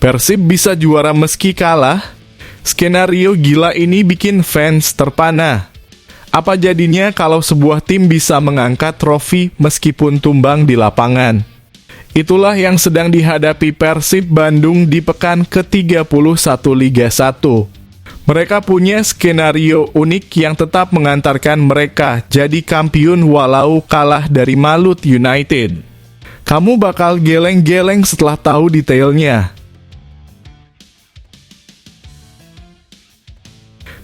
Persib bisa juara meski kalah? Skenario gila ini bikin fans terpana. Apa jadinya kalau sebuah tim bisa mengangkat trofi meskipun tumbang di lapangan? Itulah yang sedang dihadapi Persib Bandung di pekan ke-31 Liga 1. Mereka punya skenario unik yang tetap mengantarkan mereka jadi kampiun walau kalah dari Malut United. Kamu bakal geleng-geleng setelah tahu detailnya.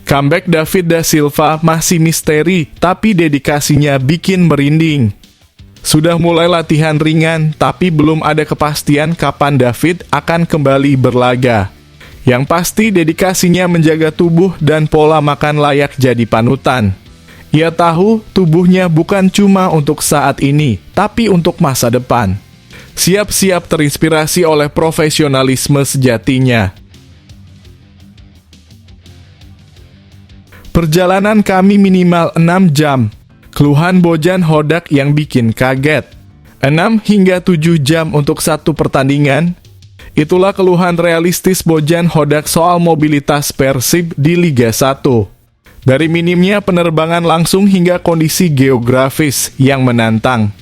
Comeback David da Silva masih misteri, tapi dedikasinya bikin merinding. Sudah mulai latihan ringan, tapi belum ada kepastian kapan David akan kembali berlaga. Yang pasti dedikasinya menjaga tubuh dan pola makan layak jadi panutan. Ia tahu tubuhnya bukan cuma untuk saat ini, tapi untuk masa depan. Siap-siap terinspirasi oleh profesionalisme sejatinya. Perjalanan kami minimal 6 jam. Keluhan Bojan Hodak yang bikin kaget. 6 hingga 7 jam untuk satu pertandingan. Itulah keluhan realistis Bojan Hodak soal mobilitas Persib di Liga 1. Dari minimnya penerbangan langsung hingga kondisi geografis yang menantang.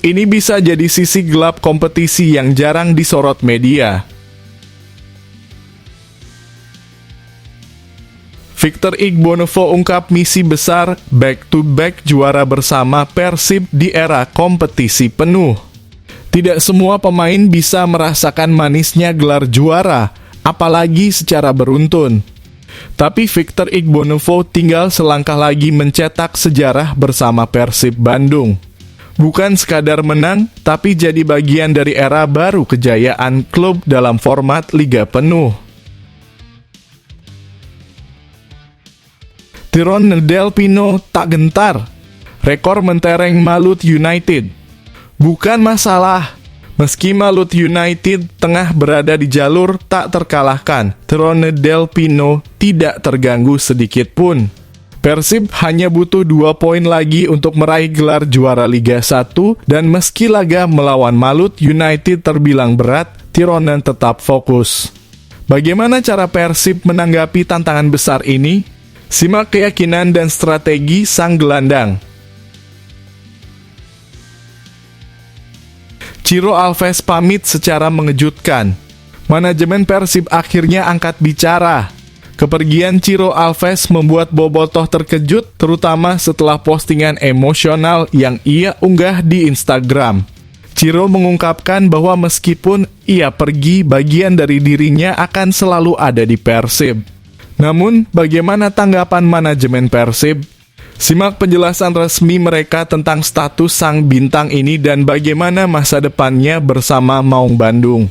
Ini bisa jadi sisi gelap kompetisi yang jarang disorot media. Victor Igbonevo ungkap misi besar back-to-back juara bersama Persib di era kompetisi penuh. Tidak semua pemain bisa merasakan manisnya gelar juara, apalagi secara beruntun. Tapi Victor Igbonevo tinggal selangkah lagi mencetak sejarah bersama Persib Bandung. Bukan sekadar menang, tapi jadi bagian dari era baru kejayaan klub dalam format liga penuh. Tyrone Del Pino tak gentar. Rekor mentereng Malut United. Bukan masalah. Meski Malut United tengah berada di jalur tak terkalahkan, Tyrone Del Pino tidak terganggu sedikit pun. Persib hanya butuh 2 poin lagi untuk meraih gelar juara Liga 1 dan meski laga melawan Malut United terbilang berat, Tyrone tetap fokus. Bagaimana cara Persib menanggapi tantangan besar ini? Simak keyakinan dan strategi sang gelandang. Ciro Alves pamit secara mengejutkan. Manajemen Persib akhirnya angkat bicara. Kepergian Ciro Alves membuat bobotoh terkejut, terutama setelah postingan emosional yang ia unggah di Instagram. Ciro mengungkapkan bahwa meskipun ia pergi, bagian dari dirinya akan selalu ada di Persib. Namun, bagaimana tanggapan manajemen Persib? Simak penjelasan resmi mereka tentang status sang bintang ini dan bagaimana masa depannya bersama Maung Bandung.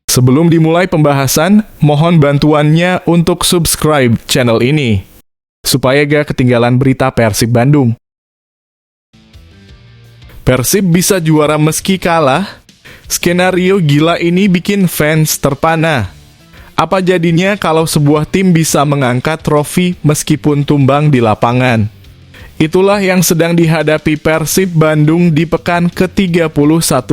Sebelum dimulai pembahasan, mohon bantuannya untuk subscribe channel ini, supaya gak ketinggalan berita Persib Bandung. Persib bisa juara meski kalah? Skenario gila ini bikin fans terpana. Apa jadinya kalau sebuah tim bisa mengangkat trofi meskipun tumbang di lapangan? Itulah yang sedang dihadapi Persib Bandung di pekan ke-31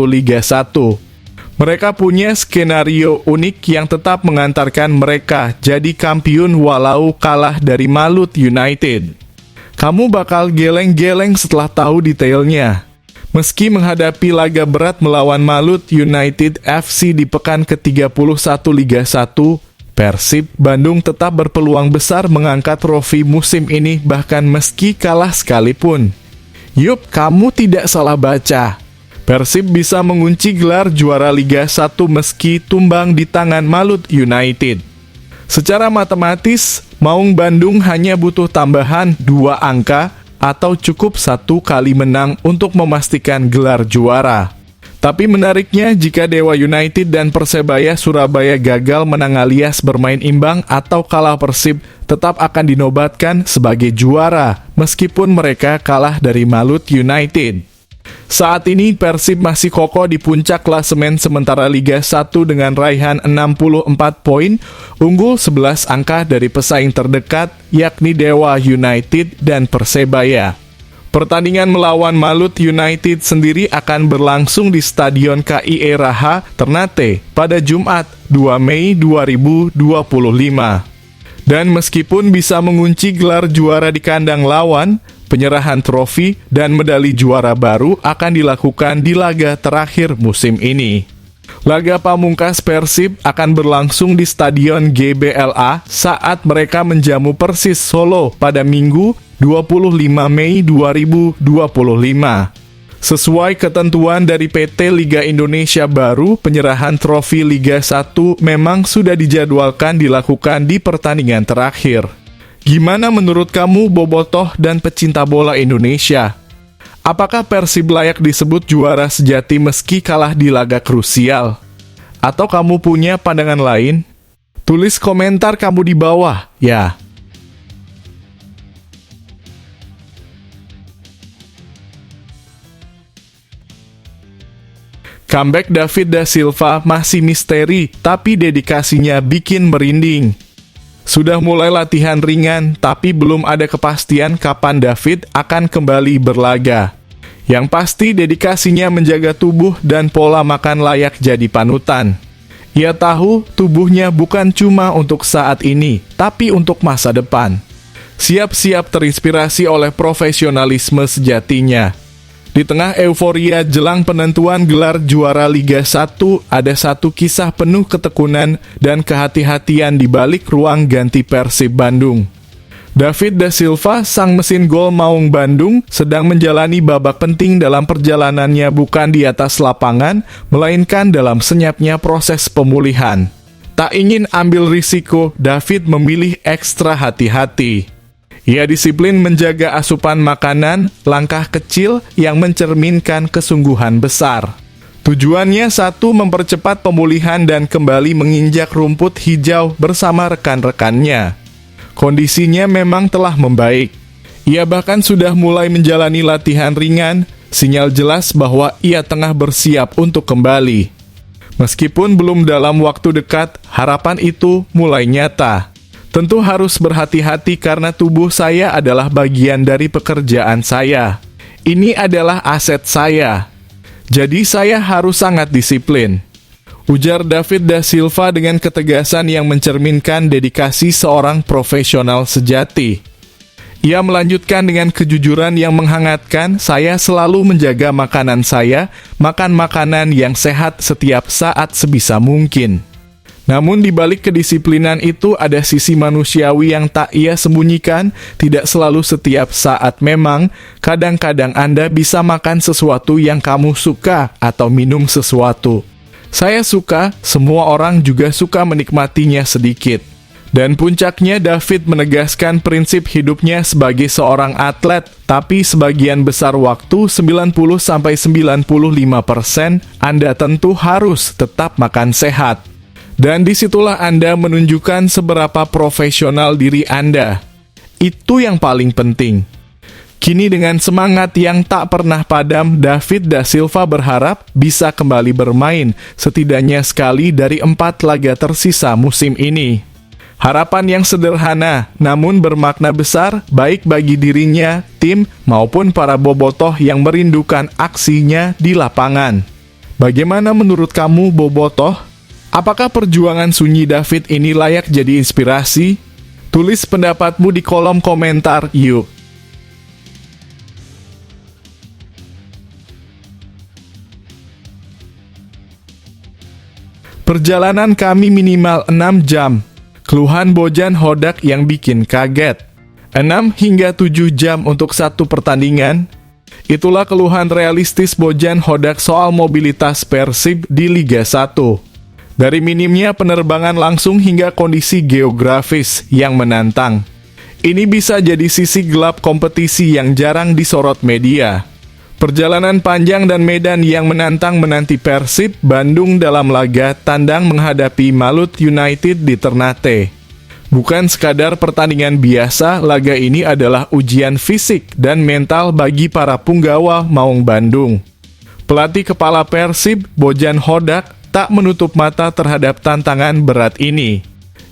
Liga 1. Mereka punya skenario unik yang tetap mengantarkan mereka jadi kampiun walau kalah dari Malut United. Kamu bakal geleng-geleng setelah tahu detailnya. Meski menghadapi laga berat melawan Malut United FC di pekan ke-31 Liga 1, Persib Bandung tetap berpeluang besar mengangkat trofi musim ini bahkan meski kalah sekalipun. Yup, kamu tidak salah baca. Persib bisa mengunci gelar juara Liga 1 meski tumbang di tangan Malut United. Secara matematis, Maung Bandung hanya butuh tambahan 2 angka atau cukup 1 kali menang untuk memastikan gelar juara. Tapi menariknya, jika Dewa United dan Persebaya Surabaya gagal menang alias bermain imbang atau kalah, Persib tetap akan dinobatkan sebagai juara, meskipun mereka kalah dari Malut United. Saat ini Persib masih kokoh di puncak klasemen sementara Liga 1 dengan raihan 64 poin, unggul 11 angka dari pesaing terdekat yakni Dewa United dan Persebaya. Pertandingan melawan Malut United sendiri akan berlangsung di Stadion KIE Raha, Ternate pada Jumat 2 Mei 2025. Dan meskipun bisa mengunci gelar juara di kandang lawan, penyerahan trofi dan medali juara baru akan dilakukan di laga terakhir musim ini. Laga pamungkas Persib akan berlangsung di Stadion GBLA saat mereka menjamu Persis Solo pada Minggu 25 Mei 2025. Sesuai ketentuan dari PT Liga Indonesia baru, penyerahan trofi Liga 1 memang sudah dijadwalkan dilakukan di pertandingan terakhir. Gimana menurut kamu, bobotoh dan pecinta bola Indonesia? Apakah Persib layak disebut juara sejati meski kalah di laga krusial? Atau kamu punya pandangan lain? Tulis komentar kamu di bawah, ya. Comeback David da Silva masih misteri, tapi dedikasinya bikin merinding. Sudah mulai latihan ringan, tapi belum ada kepastian kapan David akan kembali berlaga. Yang pasti dedikasinya menjaga tubuh dan pola makan layak jadi panutan. Ia tahu tubuhnya bukan cuma untuk saat ini, tapi untuk masa depan. Siap-siap terinspirasi oleh profesionalisme sejatinya. Di tengah euforia jelang penentuan gelar juara Liga 1, ada satu kisah penuh ketekunan dan kehati-hatian di balik ruang ganti Persib Bandung. David da Silva, sang mesin gol Maung Bandung, sedang menjalani babak penting dalam perjalanannya bukan di atas lapangan, melainkan dalam senyapnya proses pemulihan. Tak ingin ambil risiko, David memilih ekstra hati-hati. Ia disiplin menjaga asupan makanan, langkah kecil yang mencerminkan kesungguhan besar. Tujuannya satu, mempercepat pemulihan dan kembali menginjak rumput hijau bersama rekan-rekannya. Kondisinya memang telah membaik. Ia bahkan sudah mulai menjalani latihan ringan, sinyal jelas bahwa ia tengah bersiap untuk kembali. Meskipun belum dalam waktu dekat, harapan itu mulai nyata. Tentu harus berhati-hati karena tubuh saya adalah bagian dari pekerjaan saya. Ini adalah aset saya. Jadi saya harus sangat disiplin. Ujar David da Silva dengan ketegasan yang mencerminkan dedikasi seorang profesional sejati. Ia melanjutkan dengan kejujuran yang menghangatkan, saya selalu menjaga makanan saya, makan makanan yang sehat setiap saat sebisa mungkin. Namun di balik kedisiplinan itu ada sisi manusiawi yang tak ia sembunyikan, tidak selalu setiap saat memang, kadang-kadang Anda bisa makan sesuatu yang kamu suka atau minum sesuatu. Saya suka, semua orang juga suka menikmatinya sedikit. Dan puncaknya David menegaskan prinsip hidupnya sebagai seorang atlet, tapi sebagian besar waktu 90-95% Anda tentu harus tetap makan sehat. Dan disitulah Anda menunjukkan seberapa profesional diri Anda. Itu yang paling penting. Kini dengan semangat yang tak pernah padam, David da Silva berharap bisa kembali bermain setidaknya sekali dari 4 laga tersisa musim ini. Harapan yang sederhana, namun bermakna besar, baik bagi dirinya, tim, maupun para bobotoh yang merindukan aksinya di lapangan. Bagaimana menurut kamu, bobotoh? Apakah perjuangan sunyi David ini layak jadi inspirasi? Tulis pendapatmu di kolom komentar, yuk! Perjalanan kami minimal 6 jam. Keluhan Bojan Hodak yang bikin kaget. 6 hingga 7 jam untuk satu pertandingan. Itulah keluhan realistis Bojan Hodak soal mobilitas Persib di Liga 1. Dari minimnya penerbangan langsung hingga kondisi geografis yang menantang. Ini bisa jadi sisi gelap kompetisi yang jarang disorot media. Perjalanan panjang dan medan yang menantang menanti Persib Bandung dalam laga tandang menghadapi Malut United di Ternate. Bukan sekadar pertandingan biasa, laga ini adalah ujian fisik dan mental bagi para punggawa Maung Bandung. Pelatih kepala Persib, Bojan Hodak, tak menutup mata terhadap tantangan berat ini.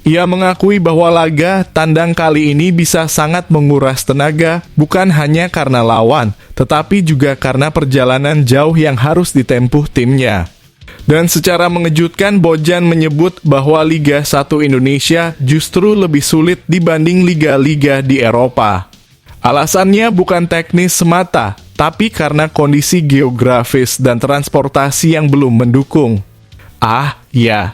Ia mengakui bahwa laga tandang kali ini bisa sangat menguras tenaga, bukan hanya karena lawan, tetapi juga karena perjalanan jauh yang harus ditempuh timnya. Dan secara mengejutkan, Bojan menyebut bahwa Liga 1 Indonesia justru lebih sulit dibanding liga-liga di Eropa. Alasannya bukan teknis semata, tapi karena kondisi geografis dan transportasi yang belum mendukung. Ya.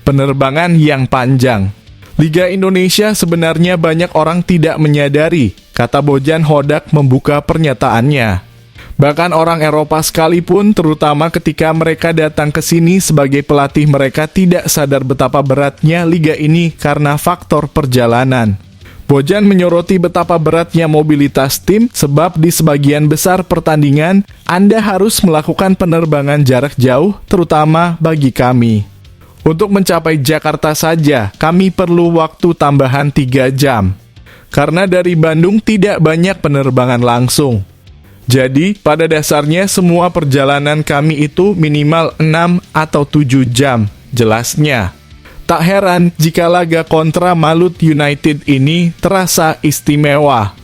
Penerbangan yang panjang. Liga Indonesia sebenarnya banyak orang tidak menyadari, kata Bojan Hodak membuka pernyataannya. Bahkan orang Eropa sekalipun, terutama ketika mereka datang ke sini sebagai pelatih, mereka tidak sadar betapa beratnya liga ini karena faktor perjalanan. Bojan menyoroti betapa beratnya mobilitas tim, sebab di sebagian besar pertandingan, Anda harus melakukan penerbangan jarak jauh, terutama bagi kami. Untuk mencapai Jakarta saja, kami perlu waktu tambahan 3 jam. Karena dari Bandung tidak banyak penerbangan langsung. Jadi, pada dasarnya semua perjalanan kami itu minimal 6 atau 7 jam, jelasnya. Tak heran jika laga kontra Malut United ini terasa istimewa.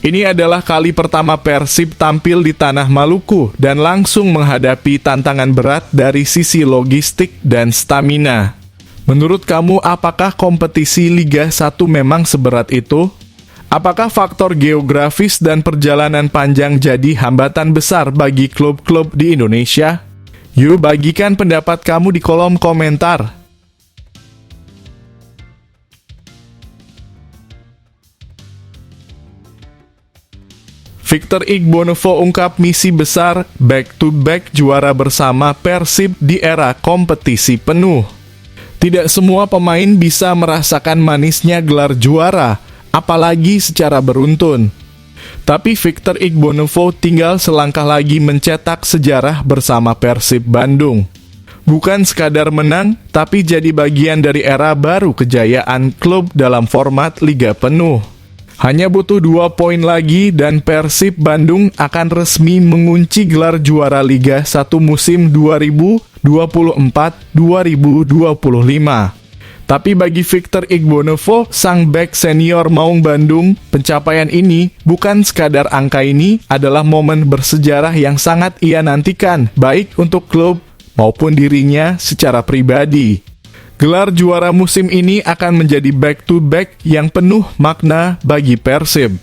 Ini adalah kali pertama Persib tampil di tanah Maluku dan langsung menghadapi tantangan berat dari sisi logistik dan stamina. Menurut kamu, apakah kompetisi Liga 1 memang seberat itu? Apakah faktor geografis dan perjalanan panjang jadi hambatan besar bagi klub-klub di Indonesia? Yuk bagikan pendapat kamu di kolom komentar. Victor Igbonevo ungkap misi besar back-to-back juara bersama Persib di era kompetisi penuh. Tidak semua pemain bisa merasakan manisnya gelar juara, apalagi secara beruntun. Tapi Victor Igbonevo tinggal selangkah lagi mencetak sejarah bersama Persib Bandung. Bukan sekadar menang, tapi jadi bagian dari era baru kejayaan klub dalam format Liga Penuh. Hanya butuh 2 poin lagi dan Persib Bandung akan resmi mengunci gelar juara Liga 1 musim 2024-2025. Tapi bagi Victor Igbonevo, sang bek senior Maung Bandung, pencapaian ini bukan sekadar angka, ini adalah momen bersejarah yang sangat ia nantikan, baik untuk klub maupun dirinya secara pribadi. Gelar juara musim ini akan menjadi back-to-back yang penuh makna bagi Persib.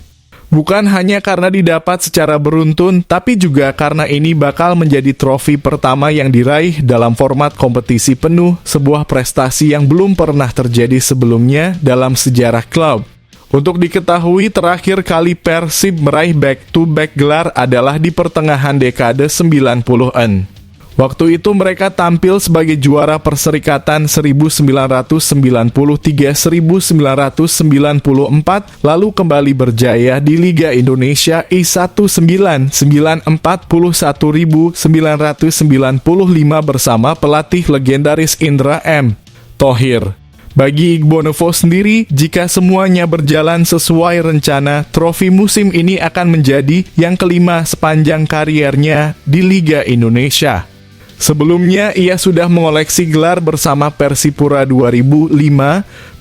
Bukan hanya karena didapat secara beruntun, tapi juga karena ini bakal menjadi trofi pertama yang diraih dalam format kompetisi penuh, sebuah prestasi yang belum pernah terjadi sebelumnya dalam sejarah klub. Untuk diketahui, terakhir kali Persib meraih back-to-back gelar adalah di pertengahan dekade 90-an. Waktu itu mereka tampil sebagai juara Perserikatan 1993-1994, lalu kembali berjaya di Liga Indonesia I1941-1995 bersama pelatih legendaris Indra M. Thohir. Bagi Igbonevo sendiri, jika semuanya berjalan sesuai rencana, trofi musim ini akan menjadi yang kelima sepanjang kariernya di Liga Indonesia. Sebelumnya, ia sudah mengoleksi gelar bersama Persipura 2005,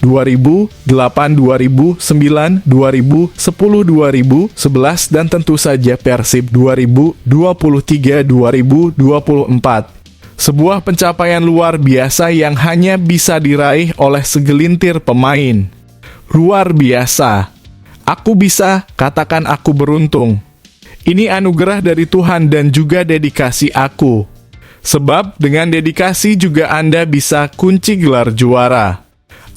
2008, 2009, 2010, 2011, dan tentu saja Persib 2023-2024. Sebuah pencapaian luar biasa yang hanya bisa diraih oleh segelintir pemain. Luar biasa. Aku bisa katakan aku beruntung. Ini anugerah dari Tuhan dan juga dedikasi aku. Sebab dengan dedikasi juga Anda bisa kunci gelar juara.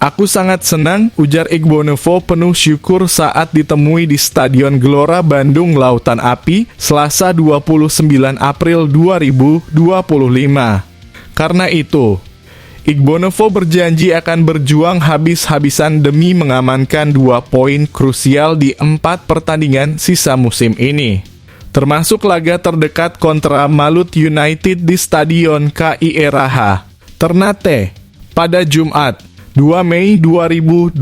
Aku sangat senang, ujar Igbonevo penuh syukur saat ditemui di Stadion Gelora Bandung Lautan Api, Selasa 29 April 2025. Karena itu, Igbonevo berjanji akan berjuang habis-habisan demi mengamankan 2 poin krusial di 4 pertandingan sisa musim ini. Termasuk laga terdekat kontra Malut United di Stadion KIE Raha, Ternate, pada Jumat, 2 Mei 2025.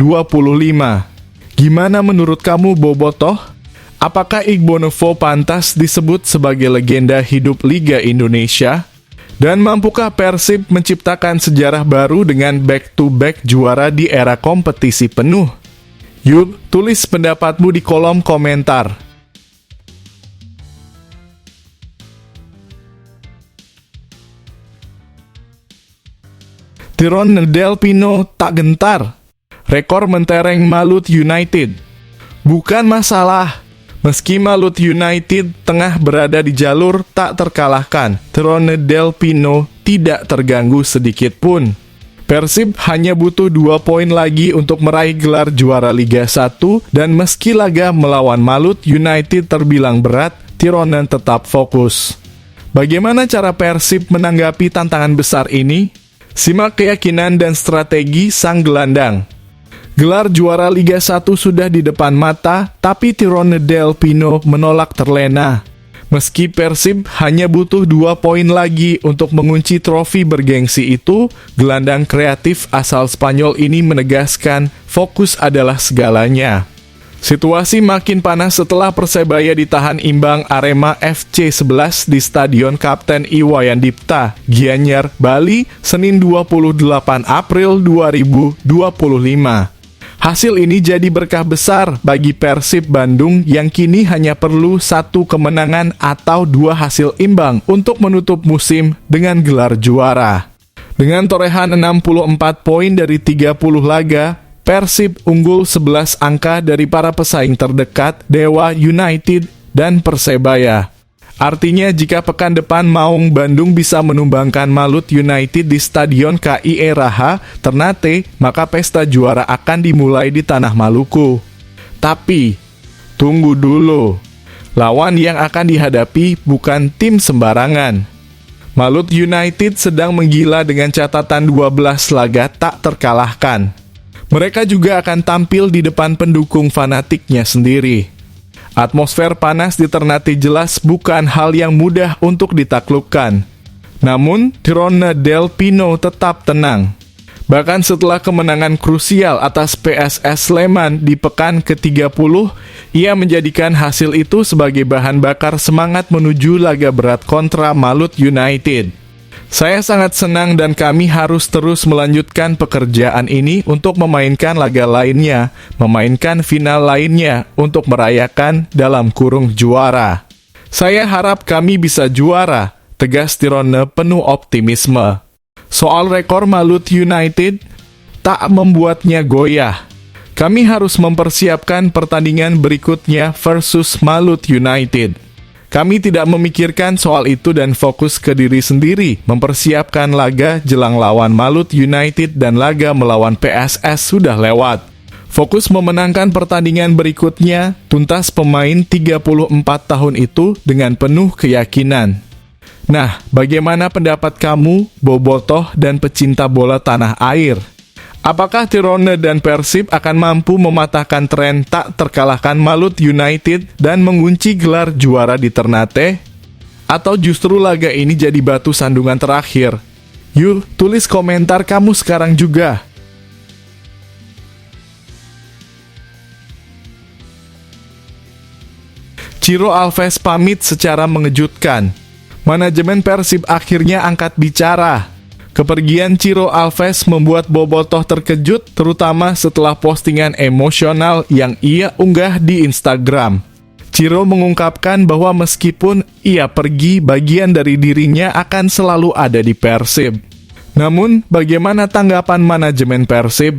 Gimana menurut kamu, Bobotoh? Apakah Igbonevo pantas disebut sebagai legenda hidup Liga Indonesia? Dan mampukah Persib menciptakan sejarah baru dengan back-to-back juara di era kompetisi penuh? Yuk, tulis pendapatmu di kolom komentar. Tyrone Del Pino tak gentar. Rekor mentereng Malut United. Bukan masalah. Meski Malut United tengah berada di jalur tak terkalahkan, Tyrone Del Pino tidak terganggu sedikit pun. Persib hanya butuh 2 poin lagi untuk meraih gelar juara Liga 1, dan meski laga melawan Malut United terbilang berat, Tyrone tetap fokus. Bagaimana cara Persib menanggapi tantangan besar ini? Simak keyakinan dan strategi sang gelandang. Gelar juara Liga 1 sudah di depan mata, tapi Tyrone Del Pino menolak terlena. Meski Persib hanya butuh 2 poin lagi untuk mengunci trofi bergengsi itu, gelandang kreatif asal Spanyol ini menegaskan fokus adalah segalanya. Situasi makin panas setelah Persebaya ditahan imbang Arema FC 11 di Stadion Kapten Iwayan Dipta, Gianyar, Bali, Senin 28 April 2025. Hasil ini jadi berkah besar bagi Persib Bandung yang kini hanya perlu 1 kemenangan atau 2 hasil imbang untuk menutup musim dengan gelar juara. Dengan torehan 64 poin dari 30 laga, Persib unggul 11 angka dari para pesaing terdekat Dewa United dan Persebaya. Artinya jika pekan depan Maung Bandung bisa menumbangkan Malut United di Stadion KIE Raha, Ternate, maka pesta juara akan dimulai di Tanah Maluku. Tapi, tunggu dulu. Lawan yang akan dihadapi bukan tim sembarangan. Malut United sedang menggila dengan catatan 12 laga tak terkalahkan. Mereka juga akan tampil di depan pendukung fanatiknya sendiri. Atmosfer panas di Ternate jelas bukan hal yang mudah untuk ditaklukkan. Namun, Tyrone Del Pino tetap tenang. Bahkan setelah kemenangan krusial atas PSS Sleman di pekan ke-30, ia menjadikan hasil itu sebagai bahan bakar semangat menuju laga berat kontra Malut United. Saya sangat senang dan kami harus terus melanjutkan pekerjaan ini untuk memainkan laga lainnya, memainkan final lainnya untuk merayakan dalam kurung juara. Saya harap kami bisa juara, tegas Tyrone penuh optimisme. Soal rekor Malut United, tak membuatnya goyah. Kami harus mempersiapkan pertandingan berikutnya versus Malut United. Kami tidak memikirkan soal itu dan fokus ke diri sendiri, mempersiapkan laga jelang lawan Malut United dan laga melawan PSS sudah lewat. Fokus memenangkan pertandingan berikutnya, tuntas pemain 34 tahun itu dengan penuh keyakinan. Nah, bagaimana pendapat kamu, bobotoh dan pecinta bola tanah air? Apakah Tyrone dan Persib akan mampu mematahkan tren tak terkalahkan Malut United dan mengunci gelar juara di Ternate? Atau justru laga ini jadi batu sandungan terakhir? Yuk, tulis komentar kamu sekarang juga. Ciro Alves pamit secara mengejutkan. Manajemen Persib akhirnya angkat bicara. Kepergian Ciro Alves membuat bobotoh terkejut, terutama setelah postingan emosional yang ia unggah di Instagram. Ciro mengungkapkan bahwa meskipun ia pergi, bagian dari dirinya akan selalu ada di Persib. Namun, bagaimana tanggapan manajemen Persib?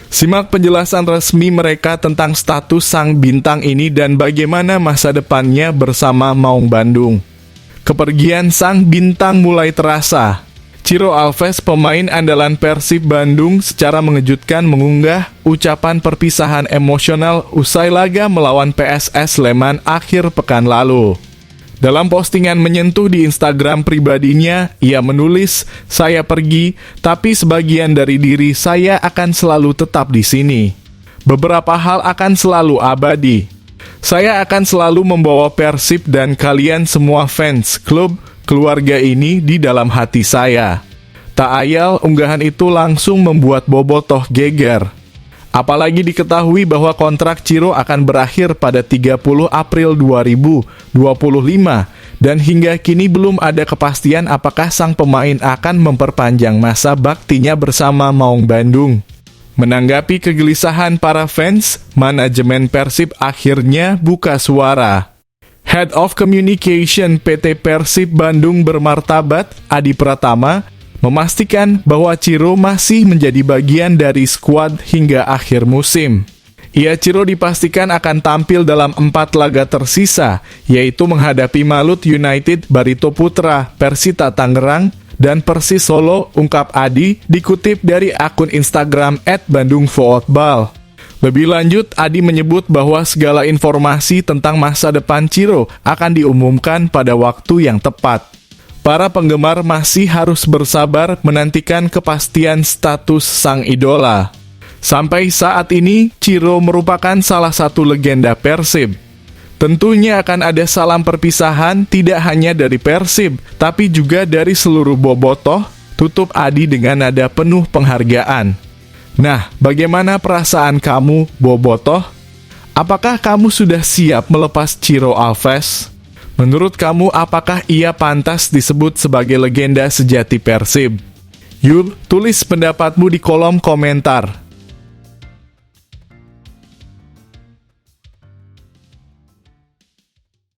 Simak penjelasan resmi mereka tentang status sang bintang ini dan bagaimana masa depannya bersama Maung Bandung. Kepergian sang bintang mulai terasa. Ciro Alves, pemain andalan Persib Bandung, secara mengejutkan mengunggah ucapan perpisahan emosional usai laga melawan PSS Sleman akhir pekan lalu. Dalam postingan menyentuh di Instagram pribadinya, ia menulis, "Saya pergi, tapi sebagian dari diri saya akan selalu tetap di sini. Beberapa hal akan selalu abadi. Saya akan selalu membawa Persib dan kalian semua fans klub keluarga ini di dalam hati saya." Tak ayal, unggahan itu langsung membuat bobotoh geger. Apalagi diketahui bahwa kontrak Ciro akan berakhir pada 30 April 2025 Dan hingga kini belum ada kepastian apakah sang pemain akan memperpanjang masa baktinya bersama Maung Bandung. Menanggapi kegelisahan para fans, manajemen Persib akhirnya buka suara. Head of Communication PT Persib Bandung Bermartabat, Adi Pratama, memastikan bahwa Ciro masih menjadi bagian dari skuad hingga akhir musim. Ciro dipastikan akan tampil dalam 4 laga tersisa, yaitu menghadapi Malut United, Barito Putra, Persita Tangerang, dan Persis Solo, ungkap Adi, dikutip dari akun Instagram @bandungfootball. Lebih lanjut, Adi menyebut bahwa segala informasi tentang masa depan Ciro akan diumumkan pada waktu yang tepat. Para penggemar masih harus bersabar menantikan kepastian status sang idola. Sampai saat ini, Ciro merupakan salah satu legenda Persib. Tentunya akan ada salam perpisahan tidak hanya dari Persib, tapi juga dari seluruh bobotoh, tutup Adi dengan nada penuh penghargaan. Nah, bagaimana perasaan kamu, bobotoh? Apakah kamu sudah siap melepas Ciro Alves? Menurut kamu, apakah ia pantas disebut sebagai legenda sejati Persib? Yuk, tulis pendapatmu di kolom komentar.